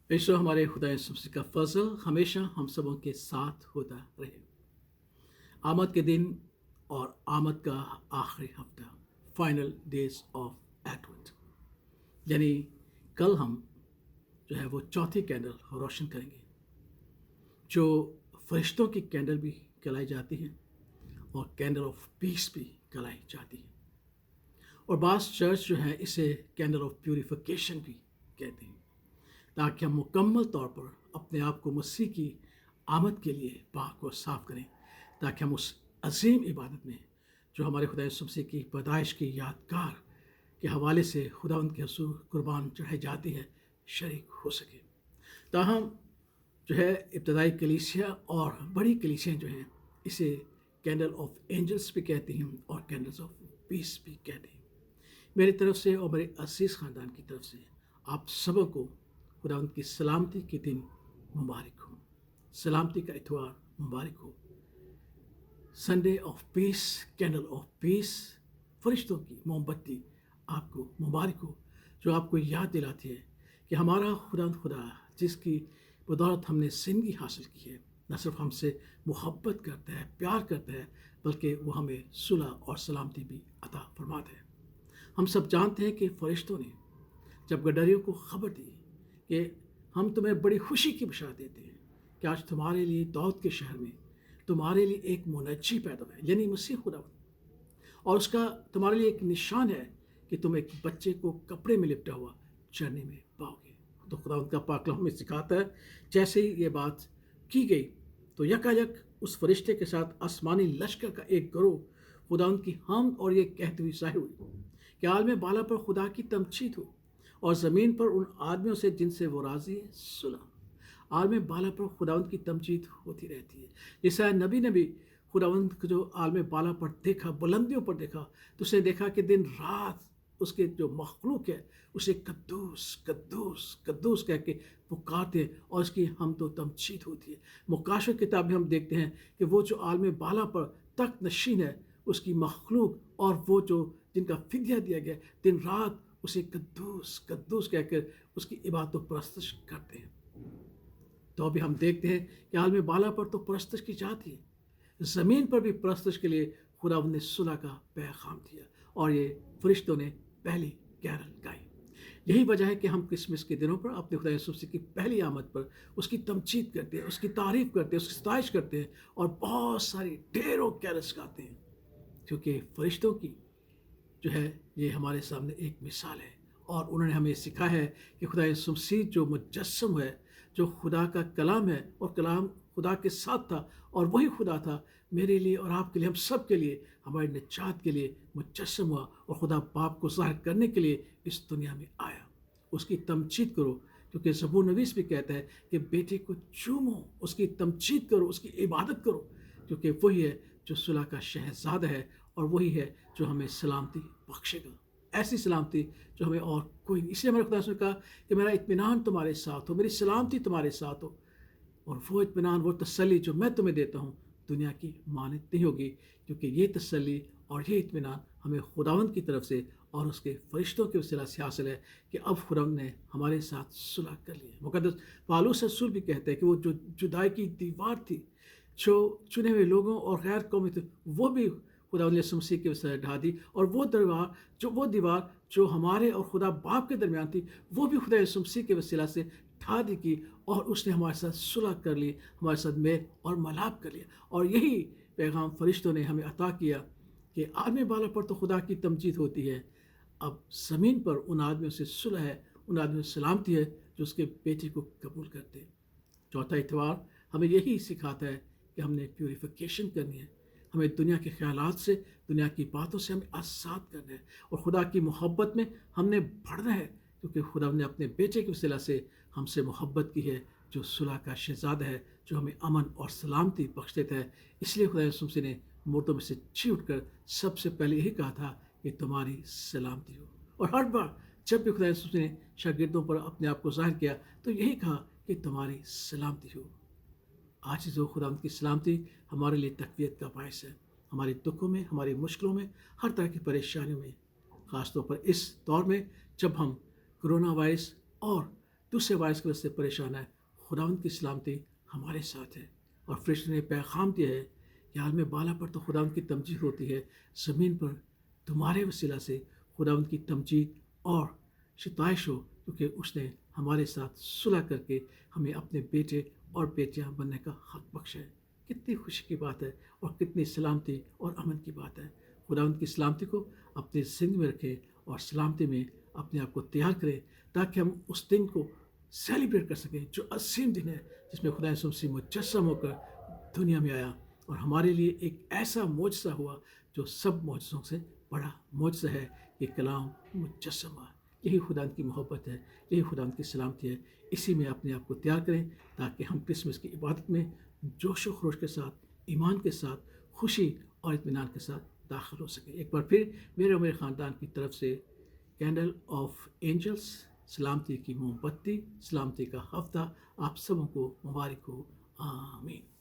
Issue ہمارے خدا یسوع مسیح کا فضل ہمیشہ ہم سبوں کے ساتھ ہوتا رہے۔ آمد کے دن اور آمد کا آخری ہفتہ، فائنل ڈیز آف ایڈونٹ، یعنی کل ہم جو ہے وہ چوتھی کینڈل روشن کریں گے، جو فرشتوں کی کینڈل بھی کہلائی جاتی ہے اور کینڈل آف پیس بھی کہلائی جاتی ہے، اور بعض چرچ جو ہے اسے کینڈل آف پیوریفیکیشن بھی کہتے ہیں، تاکہ ہم مکمل طور پر اپنے آپ کو مسیح کی آمد کے لیے پاک اور صاف کریں، تاکہ ہم اس عظیم عبادت میں جو ہمارے خدا یسوع مسیح کی پیدائش کی یادگار کے حوالے سے خداوند کے حضور قربان چڑھائی جاتی ہے شریک ہو سکے۔ تاہم جو ہے ابتدائی کلیسیا اور بڑی کلیسیاں جو ہیں اسے کینڈل آف اینجلس بھی کہتی ہیں اور کینڈلز آف پیس بھی کہتے ہیں۔ میری طرف سے اور میرے عزیز خاندان کی طرف سے آپ سبوں کو خداوند کی سلامتی کے دن مبارک ہو، سلامتی کا اتوار مبارک ہو، Sunday of peace, candle of peace, فرشتوں کی موم بتی آپ کو مبارک ہو، جو آپ کو یاد دلاتی ہے کہ ہمارا خدا جس کی بدولت ہم نے زندگی حاصل کی ہے، نہ صرف ہم سے محبت کرتا ہے، پیار کرتا ہے، بلکہ وہ ہمیں صلح اور سلامتی بھی عطا فرماتا ہے۔ ہم سب جانتے ہیں کہ فرشتوں نے جب گڈریوں کو خبر دی کہ ہم تمہیں بڑی خوشی کی بشارت دیتے ہیں کہ آج تمہارے لیے داؤد کے شہر میں تمہارے لیے ایک منجی پیدا ہوا ہے، یعنی مسیح خداوند، اور اس کا تمہارے لیے ایک نشان ہے کہ تم ایک بچے کو کپڑے میں لپٹا ہوا چرنے میں پاؤ گے۔ تو خداوند کا پاک کلام ہمیں سکھاتا ہے، جیسے ہی یہ بات کی گئی تو یکایک اس فرشتے کے ساتھ آسمانی لشکر کا ایک گروہ خداوند کی حمد اور یہ کہتے ہوئے ظاہر ہوئی کہ عالم بالا پر خدا کی تمجید ہو، اور زمین پر ان آدمیوں سے جن سے وہ راضی ہے صلح۔ عالم بالا پر خداوند کی تمجید ہوتی رہتی ہے۔ یسعیاہ نبی نے بھی خداوند کو جو عالم بالا پر دیکھا، بلندیوں پر دیکھا، تو اسے دیکھا کہ دن رات اس کے جو مخلوق ہے اسے قدوس قدوس قدوس کہہ کے پکارتے ہیں، اور اس کی حمد و تمجید ہوتی ہے۔ مکاشفہ کتاب میں ہم دیکھتے ہیں کہ وہ جو عالم بالا پر تخت نشین ہے، اس کی مخلوق اور وہ جو جن کا فدیہ دیا گیا دن رات اسے قدوس قدوس کہہ کر اس کی عبادت و پرستش کرتے ہیں۔ تو ابھی ہم دیکھتے ہیں کہ عالم بالا پر تو پرستش کی جاتی ہے، زمین پر بھی پرستش کے لیے خداوند نے صلح کا پیغام دیا، اور یہ فرشتوں نے پہلی کیرل گائی۔ یہی وجہ ہے کہ ہم کرسمس کے دنوں پر اپنے خدا یسوع مسیح کی پہلی آمد پر اس کی تمجید کرتے ہیں، اس کی تعریف کرتے ہیں، اس کی ستائش کرتے ہیں، اور بہت ساری ڈھیروں کیرلز گاتے ہیں، کیونکہ فرشتوں کی جو ہے یہ ہمارے سامنے ایک مثال ہے، اور انہوں نے ہمیں سکھا ہے کہ خدا یسوع مسیح جو مجسم ہے، جو خدا کا کلام ہے، اور کلام خدا کے ساتھ تھا اور وہی خدا تھا، میرے لیے اور آپ کے لیے، ہم سب کے لیے، ہماری نجات کے لیے مجسم ہوا، اور خدا باپ کو ظاہر کرنے کے لیے اس دنیا میں آیا۔ اس کی تمجید کرو، کیونکہ زبور نویس بھی کہتا ہے کہ بیٹے کو چومو، اس کی تمجید کرو، اس کی عبادت کرو، کیونکہ وہی ہے جو صلح کا شہزادہ ہے، اور وہی ہے جو ہمیں سلامتی بخشے گا، ایسی سلامتی جو ہمیں اور کوئی نہیں۔ اس لیے ہمارے خدا نے کہا کہ میرا اطمینان تمہارے ساتھ ہو، میری سلامتی تمہارے ساتھ ہو، اور وہ اطمینان، وہ تسلی جو میں تمہیں دیتا ہوں دنیا کی مانند نہیں ہوگی، کیونکہ یہ تسلی اور یہ اطمینان ہمیں خداوند کی طرف سے اور اس کے فرشتوں کے وسیلہ سے حاصل ہے کہ اب خداوند نے ہمارے ساتھ صلح کر لی ہے۔ مقدس پالوس رسول بھی کہتے ہیں کہ وہ جو جدائی کی دیوار تھی، جو چنے ہوئے لوگوں اور غیر قومی تھے، وہ بھی خداوند یسوع مسیح کے وسیلہ ڈھا دی، اور وہ دیوار جو ہمارے اور خدا باپ کے درمیان تھی، وہ بھی خدا یسوع مسیح کے وسیلہ سے ڈھا دی کی، اور اس نے ہمارے ساتھ صلح کر لی، ہمارے ساتھ میل اور ملاپ کر لیا۔ اور یہی پیغام فرشتوں نے ہمیں عطا کیا کہ عالم بالا پر تو خدا کی تمجید ہوتی ہے، اب زمین پر ان آدمیوں سے صلح ہے، ان آدمیوں سے سلامتی ہے جو اس کے بیٹے کو قبول کرتے ہیں۔ چوتھا اتوار ہمیں یہی سکھاتا ہے کہ ہم نے پیوریفیکیشن کرنی ہے، ہمیں دنیا کے خیالات سے، دنیا کی باتوں سے ہمیں آزاد کرنا ہے، اور خدا کی محبت میں ہم نے بڑھنا ہے، کیونکہ خدا نے اپنے بیٹے کے وسیلہ سے ہم سے محبت کی ہے، جو صلح کا شہزادہ ہے، جو ہمیں امن اور سلامتی بخش دیتا ہے۔ اس لیے خدا یسوع مسیح نے مردوں میں سے جی اٹھ کر سب سے پہلے یہی کہا تھا کہ تمہاری سلامتی ہو، اور ہر بار جب بھی خدا یسوع مسیح نے شاگردوں پر اپنے آپ کو ظاہر کیا تو یہی کہا کہ تمہاری سلامتی ہو۔ آج جو خداوند کی سلامتی ہمارے لیے تقویت کا باعث ہے، ہمارے دکھوں میں، ہماری مشکلوں میں، ہر طرح کی پریشانیوں میں، خاص طور پر اس دور میں جب ہم کرونا وائرس اور دوسرے وائرس کی وجہ سے پریشان ہے، خداوند کی سلامتی ہمارے ساتھ ہے۔ اور فرشتے نے پیغام دیا ہے کہ عالم بالا پر تو خداوند کی تمجید ہوتی ہے، زمین پر تمہارے وسیلہ سے خداوند کی تمجید اور ستائش ہو، کیونکہ اس نے ہمارے ساتھ صلح کر کے ہمیں اپنے بیٹے اور بیٹیاں بننے کا حق بخشا ہے۔ کتنی خوشی کی بات ہے اور کتنی سلامتی اور امن کی بات ہے۔ خداوند کی سلامتی کو اپنی زندگی میں رکھیں اور سلامتی میں اپنے آپ کو تیار کریں، تاکہ ہم اس دن کو سیلیبریٹ کر سکیں جو عظیم دن ہے، جس میں خدا یسوع مسیح مجسم ہو کر دنیا میں آیا اور ہمارے لیے ایک ایسا معجزہ ہوا جو سب معجزوں سے بڑا معجزہ ہے کہ کلام مجسم ہوا۔ یہی خدا کی محبت ہے، یہی خدا کی سلامتی ہے۔ اسی میں اپنے آپ کو تیار کریں تاکہ ہم کرسمس کی عبادت میں جوش و خروش کے ساتھ، ایمان کے ساتھ، خوشی اور اطمینان کے ساتھ داخل ہو سکیں۔ ایک بار پھر میرے اور میرے خاندان کی طرف سے کینڈل آف اینجلس، سلامتی کی موم بتی، سلامتی کا ہفتہ آپ سبوں کو مبارک ہو۔ آمین۔